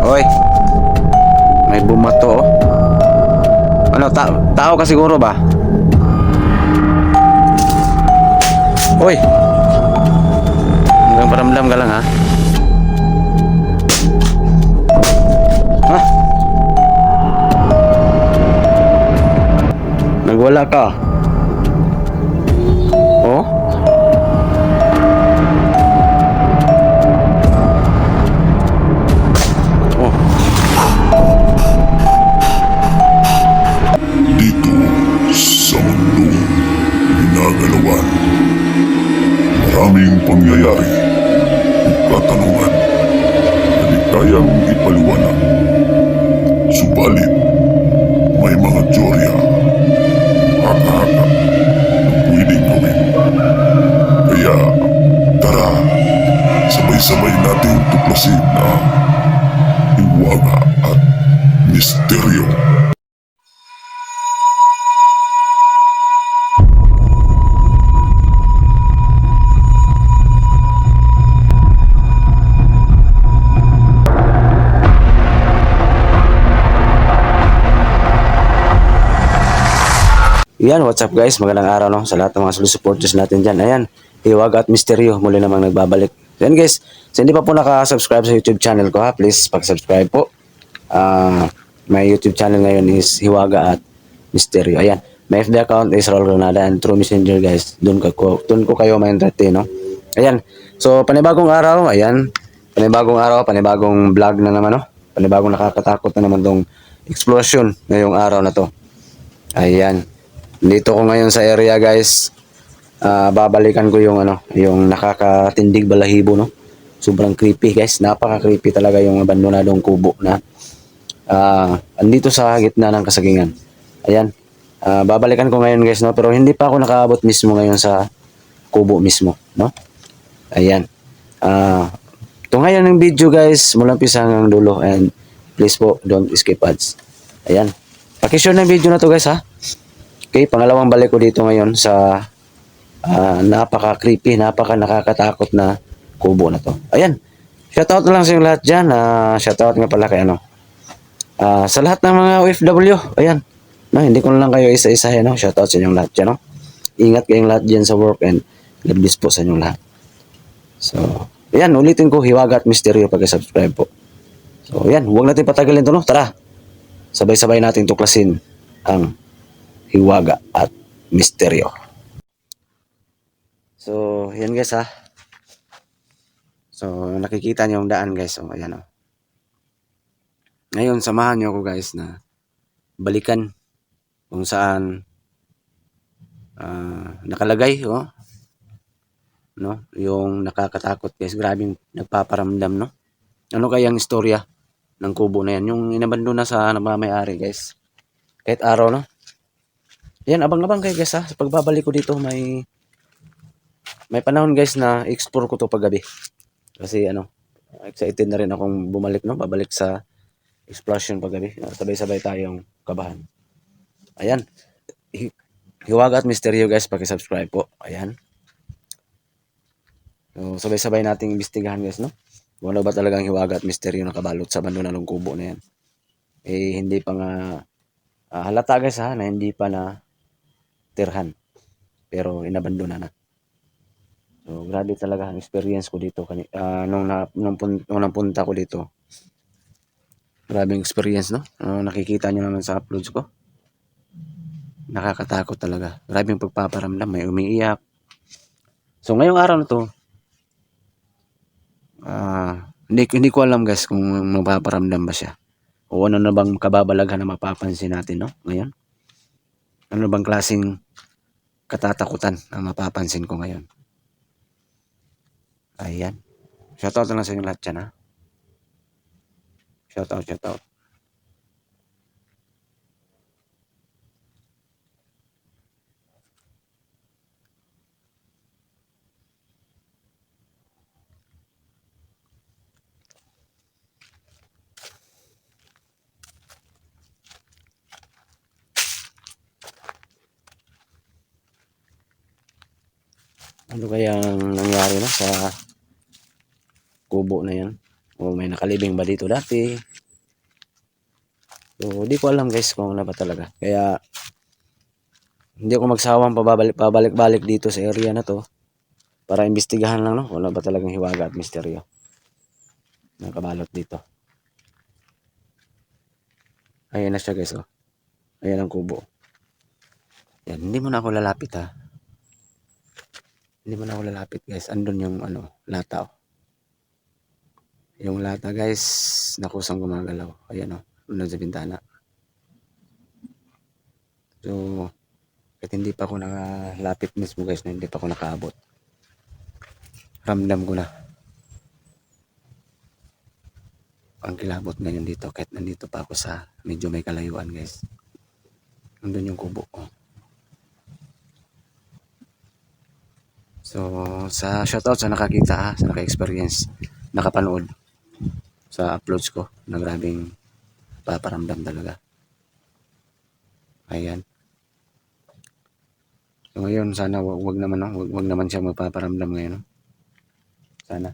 Oy, may bumato oh. Ano, tao ka siguro ba? Oy, hanggang paramdam ka lang ha. Ha? Nagwala ka. Oh? Oh. Dito sa mundong ginagalawan, maraming pangyayari o katanungan na di kayang ipaliwanag. Subalit, may mga teorya, haka-haka na pwedeng gawin. Kaya, tara, sabay-sabay nating tuklasin ang hiwaga at misteryo. Yan, what's up guys? Magandang araw no sa lahat ng mga solid supporters natin dyan. Ayan, Hiwaga at Misteryo muli namang nagbabalik. Yan guys, so hindi pa po naka-subscribe sa YouTube channel ko ha, please pag-subscribe po. My YouTube channel ngayon is Hiwaga at Misteryo. Ayan, my FB account is Raul Granada and through Messenger guys. Doon ko kayo ma-entertain no. Ayan, so panibagong araw, ayan. Panibagong vlog na naman no. Panibagong nakakatakot na naman tong explosion ngayong araw na to. Ayan. Dito ko ngayon sa area guys. Babalikan ko yung yung nakakatindig balahibo no. Sobrang creepy guys. Napaka-creepy talaga yung abandonadong kubo na andito sa gitna ng kasagingan. Ayan. Babalikan ko ngayon guys no, pero hindi pa ako nakaabot mismo ngayon sa kubo mismo, no? Ayan. Ito ngayon ng video guys, mula umpisa hanggang dulo, and please po don't skip ads. Ayan. Paki-share ng video na to guys ha. Okay, pangalawang balik ko dito ngayon sa napaka-creepy, napaka-nakakatakot na kubo na to. Ayan, shoutout na lang sa inyo lahat dyan. Shoutout nga pala kay sa lahat ng mga OFW. Ayan, no, hindi ko na lang kayo isa-isahin. No? Shoutout sa inyong lahat dyan. No? Ingat kayong lahat dyan sa work and God bless po sa inyong lahat. So, ayan, ulitin ko, Hiwaga at Misteryo pag-subscribe po. So, ayan, huwag natin patagalin to. No? Tara, sabay-sabay natin tuklasin ang Hiwaga at Misteryo. So, yan guys ha. So, nakikita niyo yung daan guys. So, ayan o. Ngayon, samahan niyo ako guys na balikan kung saan nakalagay no? Yung nakakatakot guys. Grabing nagpaparamdam no. Ano kayang istorya ng kubo na yan? Yung inabandona sa nagmamayari guys. Kahit araw no. Yan, abang-abang kayo guys ha. Sa pagbabalik ko dito may panahon guys na explore ko to paggabi. Kasi excited na rin akong bumalik no, babalik sa explosion paggabi. Sabay-sabay tayong kabahan. Ayan. Hiwaga at Misteryo guys, paki-subscribe po. Ayan. So, sabay-sabay nating imbestigahan guys no. Kung ano ba talagang hiwaga at misteryo na kabalot sa bandona ng kubo na yan. Eh hindi pa nga halata guys ha, na hindi pa na tirhan. Pero inabandona na. So, grabe talaga ang experience ko dito nung napunta ko dito. Grabing experience, no? Nakikita nyo naman sa uploads ko. Nakakatakot talaga. Grabing pagpaparamdam. May umiiyak. So, ngayong araw na to, hindi ko alam guys kung mapaparamdam ba siya. O ano na bang kababalaghan na mapapansin natin, no? Ngayon. Ano bang klaseng katatakutan ang mapapansin ko ngayon. Ayan. Shoutout na lang sa inyo lahat dyan, ha? Shoutout. Ano kaya ang nangyari na sa kubo na yan? O may nakalibing ba dito dati. So, di ko alam guys kung ano ba talaga. Kaya, hindi ako magsawang pabalik-balik dito sa area na to. Para imbestigahan lang, no? Kung ano ba talagang hiwaga at misteryo. Nakabalot dito. Ayan na siya guys, oh. Ayan ang kubo. Yan, hindi mo na ako lalapit ha. Hindi mo na ako lalapit guys. Andun yung ano, lata, oh. Yung lata guys, nakusang gumagalaw. Ayan, oh. Unod sa bintana. So, kahit hindi pa ako nakalapit mismo guys, na hindi pa ako nakaabot. Ramdam ko na ang kilabot ngayon dito kahit nandito pa ako sa medyo may kalayuan guys. Nandun yung kubo ko. So, sa shoutout sa nakakita ha, sa naka-experience, nakapanood sa uploads ko na grabing paparamdam talaga. Ayan. So, ngayon sana wag naman, no? Wag naman siya magpaparamdam ngayon. No? Sana.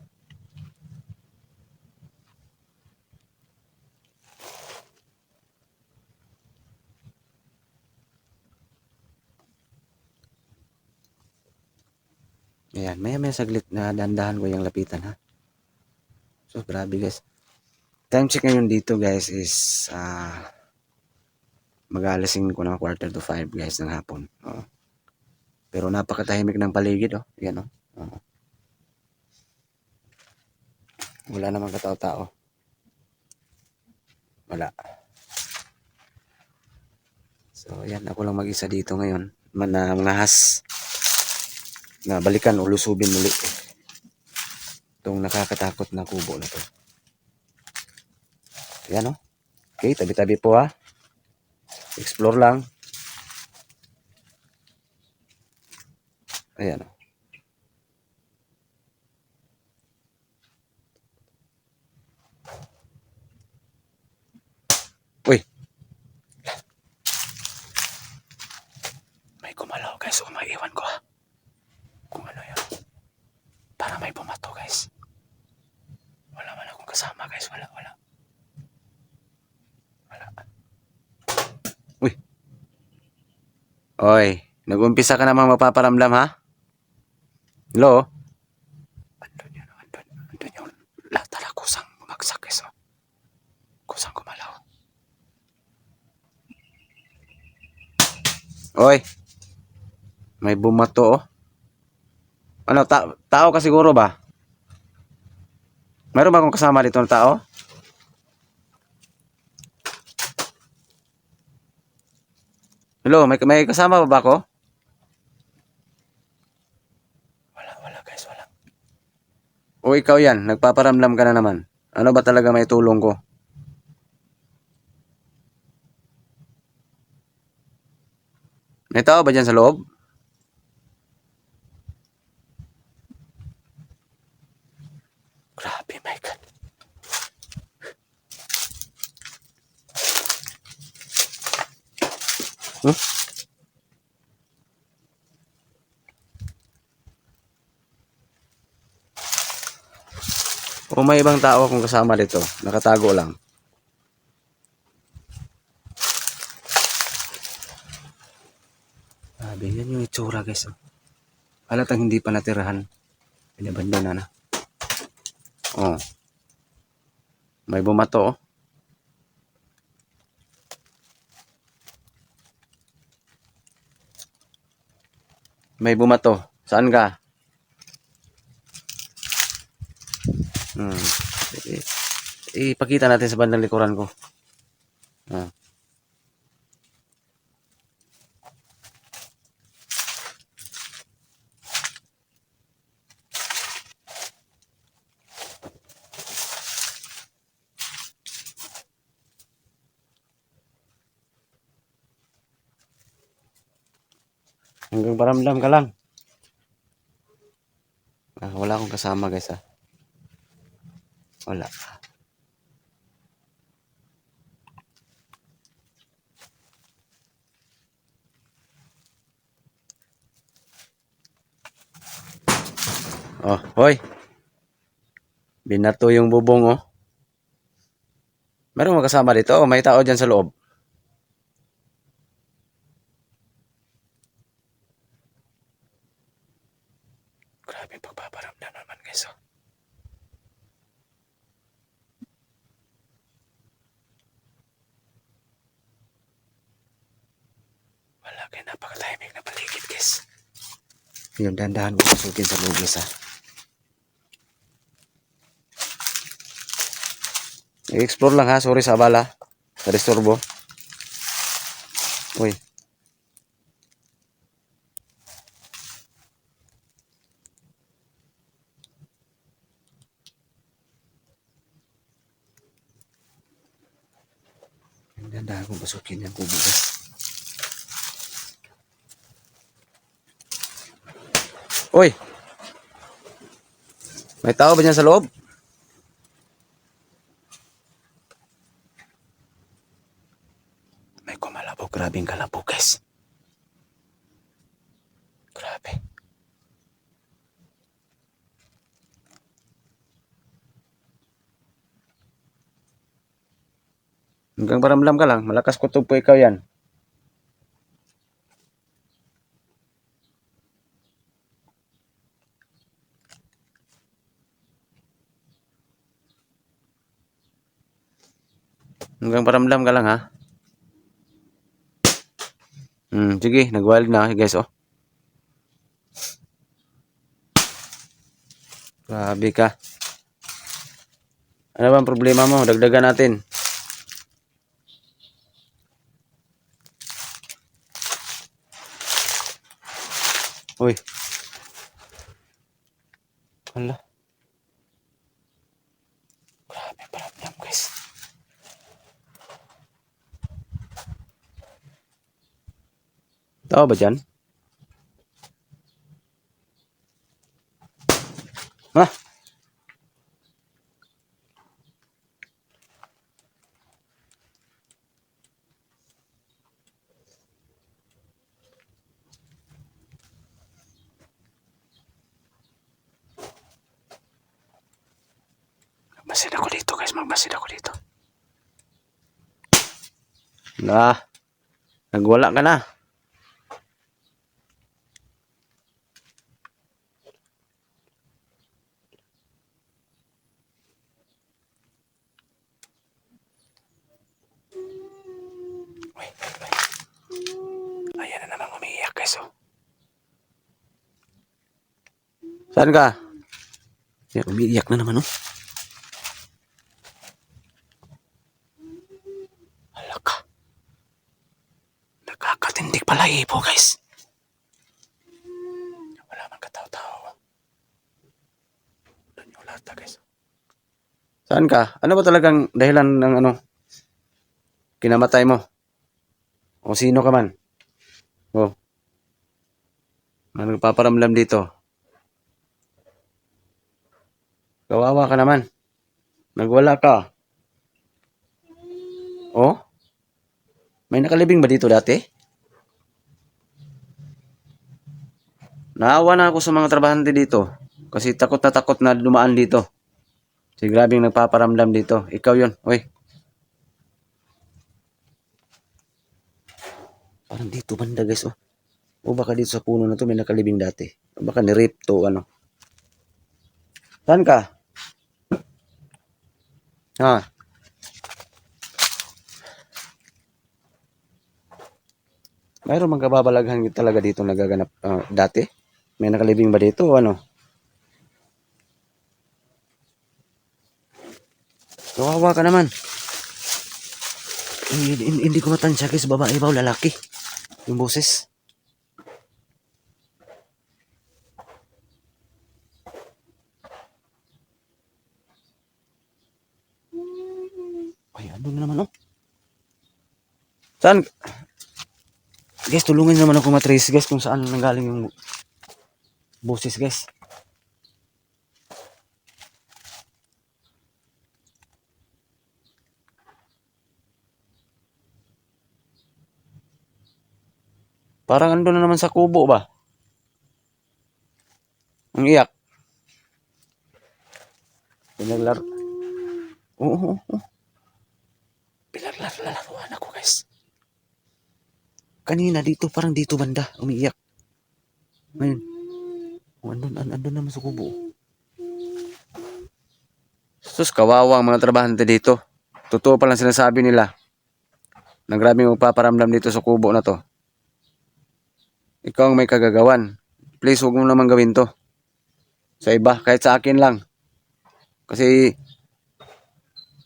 Ayan, maya saglit na dandahan ko yung lapitan ha. So, grabe guys. Time check ngayon dito guys is mag-alasing ko ng 4:45 guys ng hapon. Pero napakatahimik ng paligid, oh. Yan, oh. Wala namang katao-tao. Wala. So, yan. Ako lang mag-isa dito ngayon. Mangahas na balikan o lusubin muli. Itong nakakatakot na kubo na to. Yan, oh. Okay, tabi-tabi po ha. Explore lang. Ayan, oh. Uy! May gumalaw guys. O may iwan ko ha. Kung ano yun. Para may bumato guys. Wala man akong kasama guys. Wala. Uy! Oy! Nag-umpisa ka namang mapaparamdam ha? Hello? Andun yun. Andun yung latala kusang bumagsak guys. Oh. Kusang gumalaw. Oy! May bumato oh. Ano, tao ka siguro ba? Meron ba akong kasama dito ng tao? Hello, may kasama ba ako? Wala guys, wala. O ikaw yan, nagpaparamdam ka na naman. Ano ba talaga may tulong ko? May tao ba dyan sa loob? Grabe, my God. Huh? O may ibang tao akong kasama dito. Nakatago lang. Grabe, yan yung itsura guys. Oh. Halatang hindi pa natirahan. Pinabandona na. Oh. May bumato oh. May bumato. Saan ka? Ipakita natin sa bandang likuran ko. Hanggang paramdam ka lang. Wala akong kasama guys ha. Wala. Oh, hoy. Binato yung bubong oh. Meron mga kasama dito. Oh, may tao dyan sa loob. Grabe pagpaparamdam naman guys. Oh. Wala kayo napaka-timing na paligid guys. Yung dandahan ko susukin sa loob guys ha. I-explore lang ha. Sorry sa abala. Sa disturbo. Uy. Yung dandahan kong pasukin yung kubo guys. Uy. May tao ba dyan sa loob? May kumalabog. Grabing kalabog guys. Grabe. Hanggang paramdam ka lang. Malakas kutob po ikaw yan. Hanggang paramdam ka lang ha. Sige, nag-wild na guys oh. Grabe ka. Ano ba ang problema mo? Dagdagan natin. Uy. Hala. Grabe paramdam guys. Tao ba dyan? Ha? Magmasid ako dito guys. Magmasid ako dito. Nagwala ka na. Wait. Ayan na naman umiiyak guys oh. Saan ka? Yan, umiiyak na naman oh. Hala ka. Nakakatindig pala ipo guys. Wala man katao-tao. Wala lata guys. Saan ka? Ano ba talagang dahilan ng ano? Kinamatay mo? O sino ka man? Oh. Ano nagpaparamdam dito? Kawawa ka naman. Nagwala ka. Oh? May nakalibing ba dito dati? Naawa na ako sa mga trabahante dito. Kasi takot na dumaan dito. Si grabing nagpaparamdam dito. Ikaw yun. Uy. Parang dito banda guys oh. O baka dito sa puno na to may nakalibing dati. O baka ni-rape to ano. Saan ka? Ha? Mayroon mang kababalaghan talaga dito nagaganap dati? May nakalibing ba dito o ano? Kawawa ka naman. Hindi ko matansya guys, babae ba o lalaki? Yung boses. Ay, ano na naman oh. Saan? Guys, tulungan naman ako matrace guys kung saan nanggaling yung boses guys. Parang ando na naman sa kubo ba? Ang iyak. Pinaglaro. Oo. Pinaglalaruan ako guys. Kanina dito, parang dito banda, umiiyak. Ngayon, andun naman sa kubo. Sus, kawawa ang mga trabahante dito. Totoo palang sinasabi nila. Na grabing magpaparamdam dito sa kubo na to. Ikaw ang may kagagawan. Please, huwag mo naman gawin to. Sa iba, kahit sa akin lang. Kasi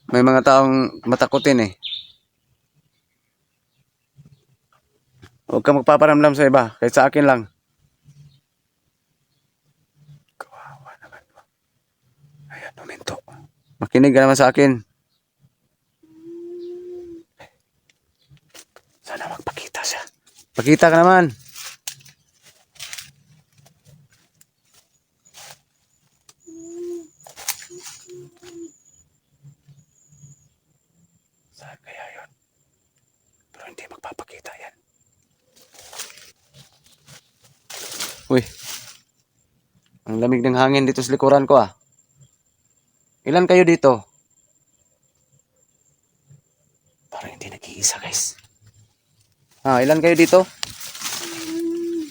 may mga taong matakutin eh. Huwag kang magpaparamdam sa iba, kahit sa akin lang. Kawawa naman. Ayan, momento. Makinig ka naman sa akin. Sana magpakita siya. Pakita ka naman. Saan kaya yun? Pero hindi magpapakita yan. Uy. Ang lamig ng hangin dito sa likuran ko ah. Ilan kayo dito? Parang hindi nag-iisa guys. Ilan kayo dito?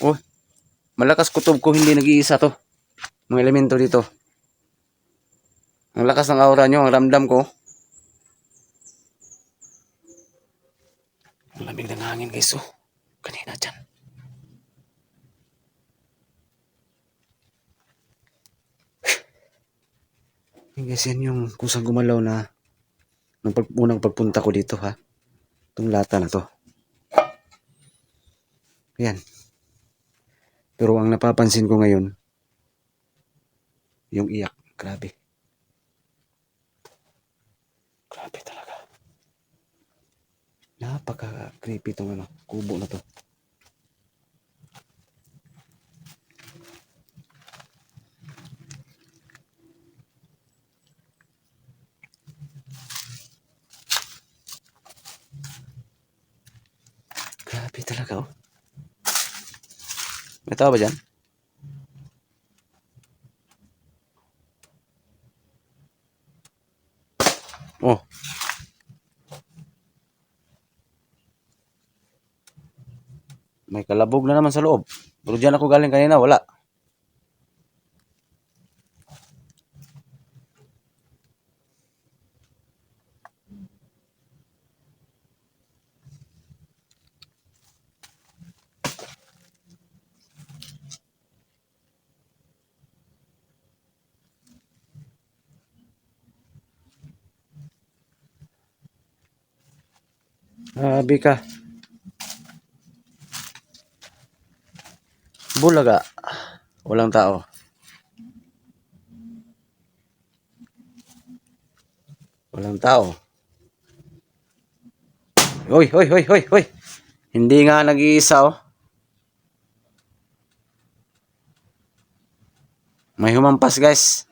Uy. Malakas kutob ko, hindi nag-iisa to. Mga elemento dito. Ang lakas ng aura nyo, ang ramdam ko. Ang lamig ng hangin guys oh. Kanina dyan. Guys, yan yung kung saan gumalaw na nung unang pagpunta ko dito ha. Itong lata na to. Ayan. Pero ang napapansin ko ngayon, yung iyak. Grabe. Grabe talaga. Napaka-creepy itong kubo na to. Grabe talaga oh. May tao ba dyan? Oh. May kalabog na naman sa loob. Pero dyan ako galing kanina, wala. Grabe ka. Bulaga. Walang tao. Walang tao. Hoy, hoy, hoy, hoy, hoy. Hindi nga nag-iisa oh. May humampas guys.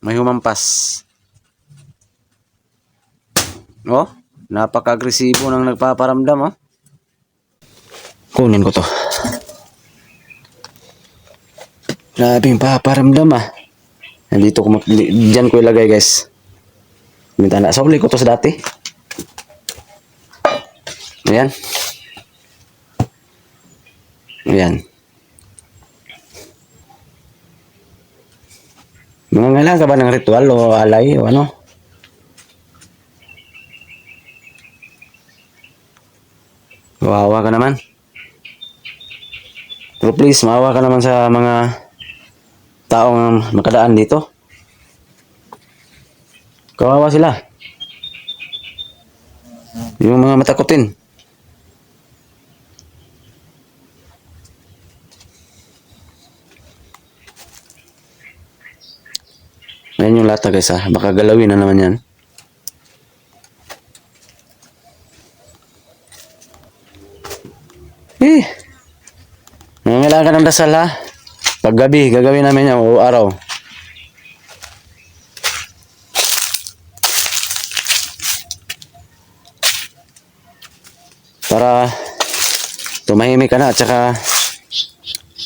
May humampas. Oh, napaka-agresibo nang nagpaparamdam oh. Kunin ko to. Grabing paparamdam ah. Nandito ko diyan ko ilagay guys. Minta na sa uli ko to sa dati. Ayan. Ayan. Nangangailangan ka ba ng ritual o alay o ano? Kawawa ka naman. Pero please, maawa ka naman sa mga taong makadaan dito. Kawawa sila. Yung mga matakutin. Ayan yung lata guys ha. Baka galawin na naman yan. Nangangailangan ka ng dasal ha. Pag gabi, gagawin namin yan o araw. Para tumahimik ka na at saka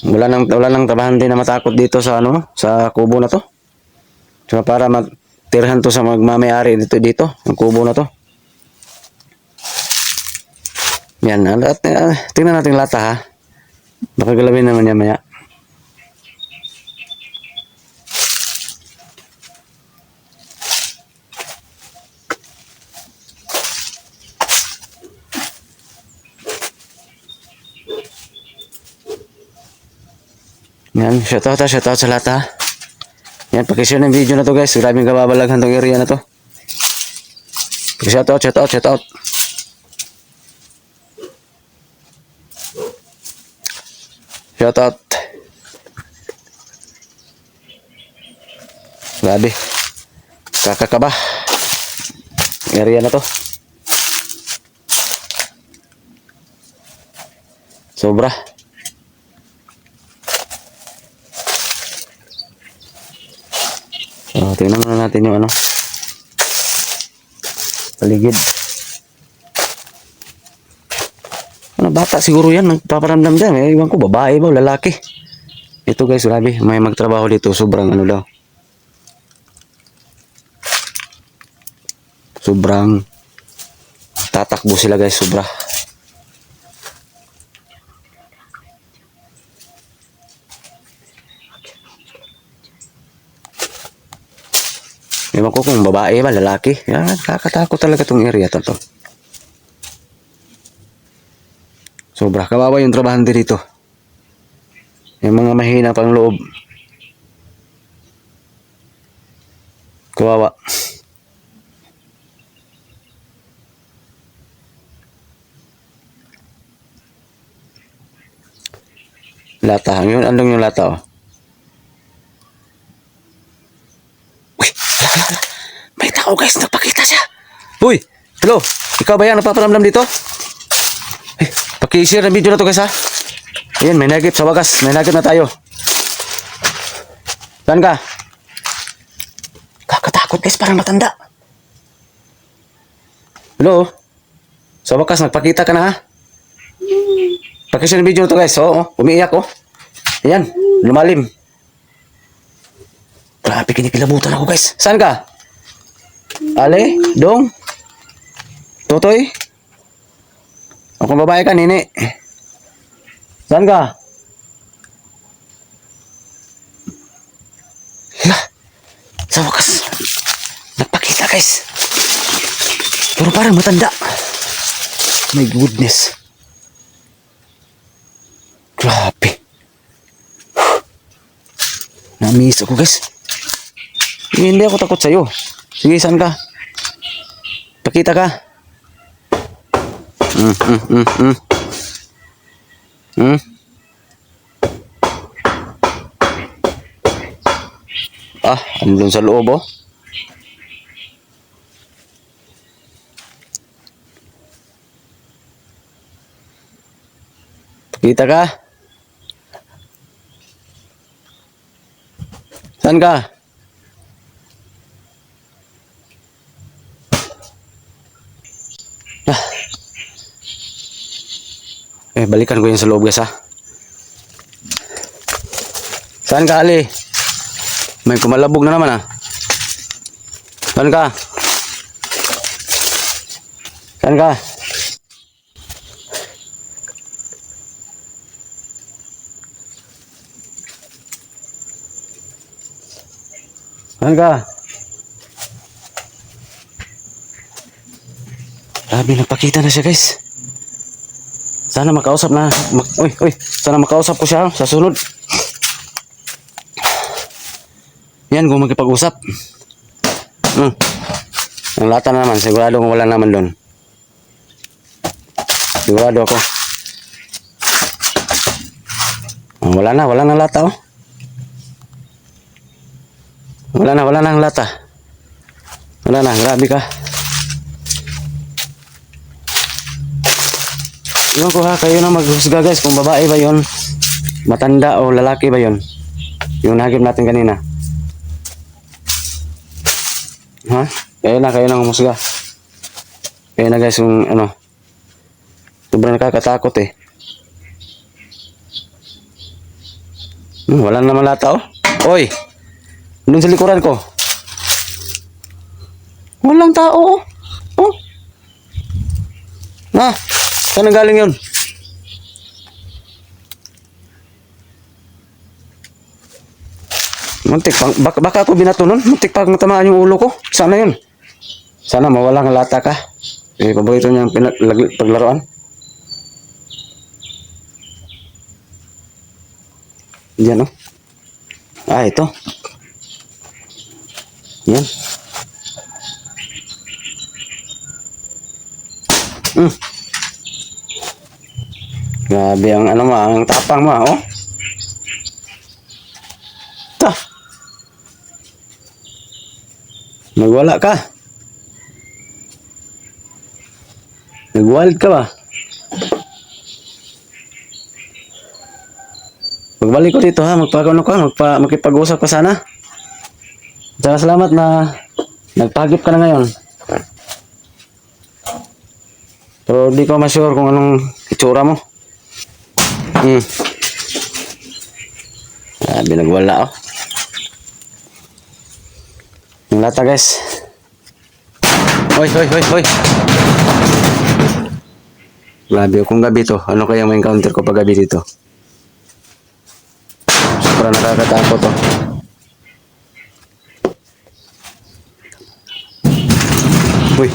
wala nang trabahante na matakot dito sa sa kubo na to. Tsaka para magtirhan to sa magmamayari dito ang kubo na to. Yan, tingnan natin yung lata ha. Baka galawin naman yan maya. Yan, shoutout sa lahat ha. Yan, pakishare ng video na to guys. Maraming kababalaghan tong area na to. Shoutout. Shoutout. Grabe. Kakakaba. Area na to. Sobra. So, tingnan muna natin yung ano. Paligid. Ano, bata siguro yan. Nagpaparamdam dyan. Iwan ko, babae ba o lalaki. Ito guys, grabe. May magtrabaho dito. Sobrang ano daw. Sobrang tatakbo sila guys. Sobra. Ewan ko kung babae ba, lalaki. Yan, kakatakot talaga tong area to. Sobra. Kawawa yung trabahante dito. Yung mga mahina pang loob. Kawawa. Lata. Yun, andong yung lata oh. May tao guys, nagpakita siya. Uy, hello. Ikaw ba yan napaparamdam dito? Eh, paki-share ng video na to guys ha. Ayan, may nagip sa wagas. May nagip na tayo. Saan ka? Kakatakot guys, parang matanda. Hello? Sa wakas, nagpakita ka na ha. Paki-share ng video na to guys. Oo, umiiyak oh. Ayan, lumalim. Grabe, kinikilabutan ako guys. Saan ka? Ale? Dong? Totoy? Ako babae ka, nini? Saan ka? Hala, sa wakas. Nagpakita guys. Pero parang matanda. My goodness. Grabe. Na-miss ako guys. Hindi ako takot sa'yo. Sige, saan ka? Pakita ka. Ah, andun sa loob oh. Pakita ka. Saan ka? Balikan ko yun sa loob guys ha. Saan ka Ali? May kumalabog na naman ha. Saan ka? Saan ka? Saan ka? Grabe, nagpakita na siya guys. Sana makausap na. Sana makausap ko siya sa sunod. Yan, kung magkipag-usap. Ang lata na naman. Sigurado kung wala naman doon. Sigurado ako. Wala na lata oh. Wala na ang lata. Wala na, grabe ka. Iwan ko ha, kayo na maghusga guys kung babae ba yon, matanda o lalaki ba yon, yung nahagip natin kanina. Ha? Kayo na humusga. Kayo na guys yung ano, sobrang nakakatakot eh. Wala naman lata oh. Oy, doon sa likuran ko. Walang tao oh. Oh. Na. Saan ang galing yun? Muntik pang, baka ako binato nun. Muntik pang matamaan yung ulo ko. Sana yun. Sana mawala ng lata ka. Eh, paborito niyang paglaruan. Diyan, oh. Ah, ito. Yan. Grabe ang ano mo, ang tapang mo, oh. Ta. Nagwala ka. Nagwild ka ba? Pagbalik ko dito ha, makipag-usap ka sana. Tsaka salamat na nagpagip ka na ngayon. Pero di ko ma-sure kung anong itsura mo. Sabi nagwala oh. Yung lata guys. Hoy. Grabe kung gabi to. Ano kaya may encounter ko pag gabi dito? Sobrang nakakatakot to. Uy.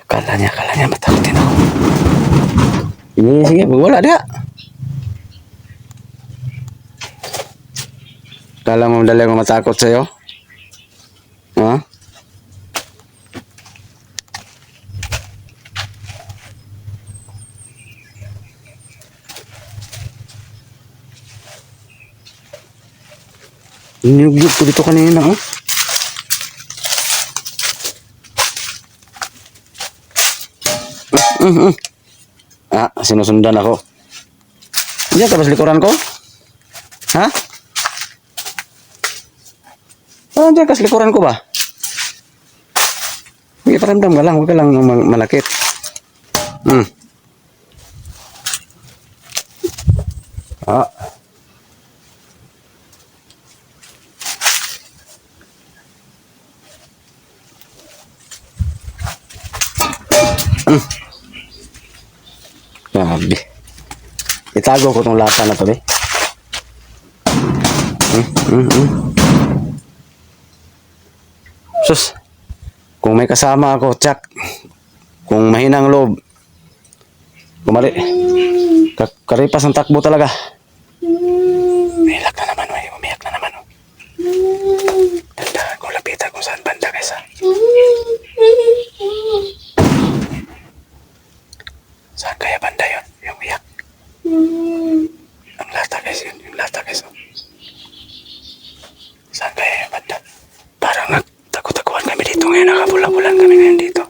Akala niya matakutin ako. Sige, wala dia. Akala mo madali ako matakot sa'yo? Ha? Niyug-yug ko dito kanina, oh. Ah, sinusundan ako. Diyan ka ba sa likuran ko? Ha? Parang diyan ka sa likuran ko ba? Sige, paramdam ka lang. Huwag ka lang malakit. Ah. Grabe. Itago ko tong lata na to, eh. Sus. Kung may kasama ako, tsak. Kung mahinang loob. Kumari. Karipas ang takbo talaga. Umiyak na naman, oh. Umiyak na naman, oh. Tanda, kung lapitan kung saan banda kaysa. Saan kaya banda yun? Yung umiyak. Ang lata guys yun. Yung lata guys. Oh. Saan kaya yung banda? Parang nagtago-taguan kami dito ngayon. Nakabula-bulan kami ngayon dito.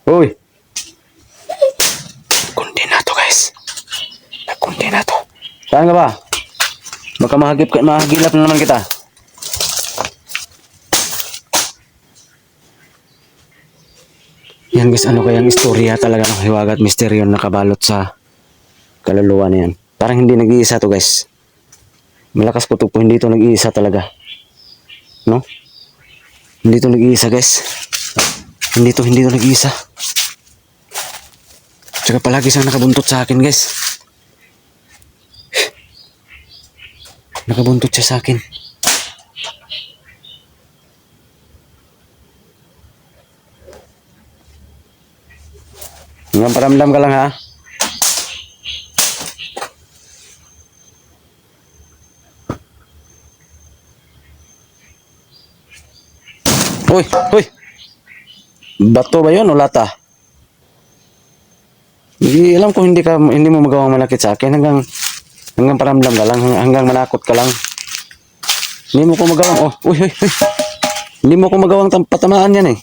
Uy! Kundi na to guys. Nagkundi na to. Saan ka ba? Baka mahagilap na naman kita. Yan guys, ano kayang istorya talaga ng hiwaga at misteryo na nakabalot sa kaluluwa na yan. Parang hindi nag-iisa to guys. Malakas kutob po, hindi to nag-iisa talaga. No? Hindi to nag-iisa guys. Hindi to nag-iisa. Tsaka palagi siyang nakabuntot sa akin guys. Nakabuntot siya sa akin. Hanggang paramdam ka lang ha. Uy! Bato ba yun o lata? Hindi alam ko hindi mo magawang malakit sa akin hanggang paramdam ka lang, hanggang manakot ka lang. Hindi mo ko magawang, uy. Hindi mo ko magawang patamaan yan eh.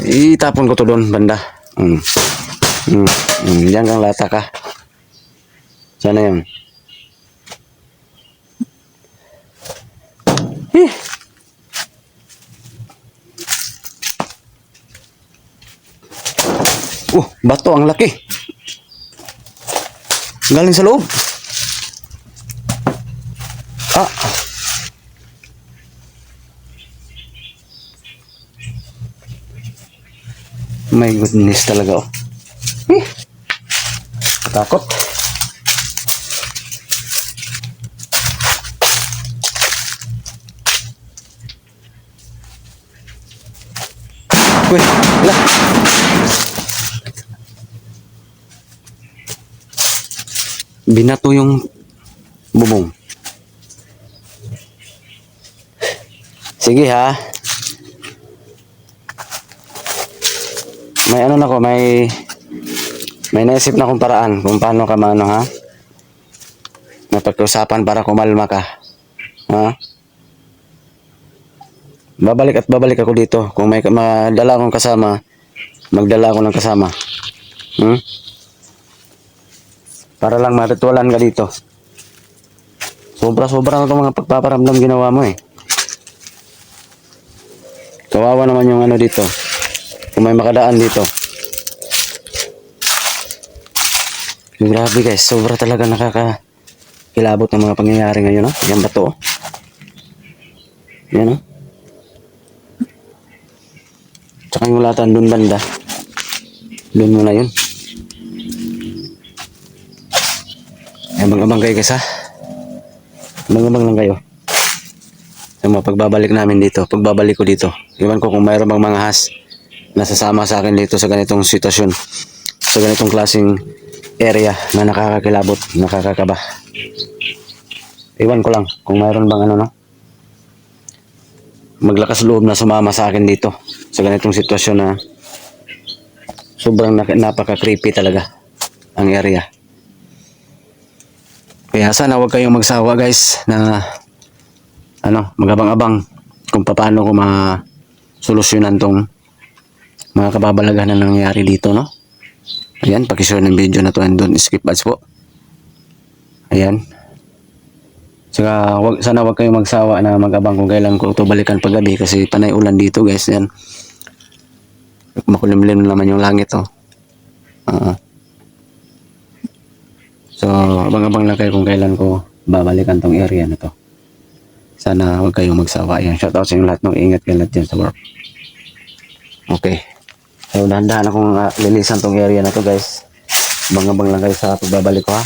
Itapon ko to doon, banda. Diyan kang lata ka. Sana yun. Bato ang laki. Galing sa loob. Ah. My goodness talaga, oh. Takot. Weh, lah. Binato yung bubong. Sige ha. May ano na ko, may naisip na akong paraan kung paano ka maano ha. Napag-usapan para kumalma ka. Ha? Babalik ako dito. Kung may madala akong kasama, magdala ako ng kasama. Para lang matutulan ka dito. Sobra-sobra na itong mga pagpaparamdam ginawa mo eh. Kawawa naman yung ano dito. Kung may makadaan dito. Grabe guys, sobra talaga nakakakilabot ng mga pangyayari ngayon, no? Yan ba to? Yan, no? Tsaka yung latan dun banda. Dun mo na yun. Abang-abang kayo guys, ha? Abang-abang lang kayo. Yung mga pagbabalik namin dito, pagbabalik ko dito. Iwan ko kung mayroon bang mga has na sasama sa akin dito sa ganitong sitwasyon. Sa ganitong klaseng area na nakakakilabot, nakakakaba. Iwan ko lang kung mayroon bang ano, no? Maglakas loob na sumama sa akin dito sa ganitong sitwasyon na sobrang napaka-creepy talaga ang area. Kaya sana huwag kayong magsawa guys na ano, magabang-abang kung paano ko ma-solusyonan tong mga kababalaghan na nangyayari dito, no? Ayan, pakishare ng video na to and don't skip ads po. Ayan. Saka sana wag kayong magsawa na mag-abang kung kailan ko ito balikan paggabi kasi panay ulan dito guys. Ayan. Makulimlim naman yung langit, oh. So, abang-abang lang kayo kung kailan ko babalikan tong area na to. Sana wag kayong magsawa. Ayan, shoutout sa inyo lahat, no? Ingat kayo lahat dyan sa work. Okay. So, dahan-dahan akong linisan tong area na to guys. Abang-abang lang kayo sa pagbabalik ko, ha.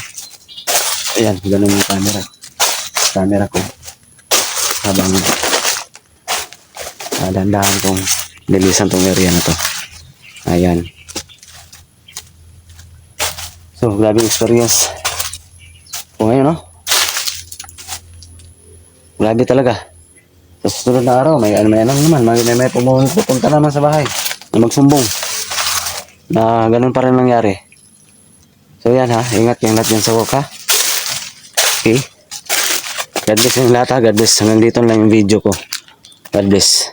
Ayan, ganun yung camera ko. Habang dahan-dahan kong linisan tong area na to. Ayan. So, grabe experience. O ngayon, no? Grabe talaga. Sa susunod na araw, may naman. May pupunta naman sa bahay na magsumbong. Na ganun pa rin nangyari. So, yan ha. Ingat kayong lahat yan sa work, ha. Okay. God bless yung lahat, ha. God bless. Hanggang dito lang yung video ko. God bless.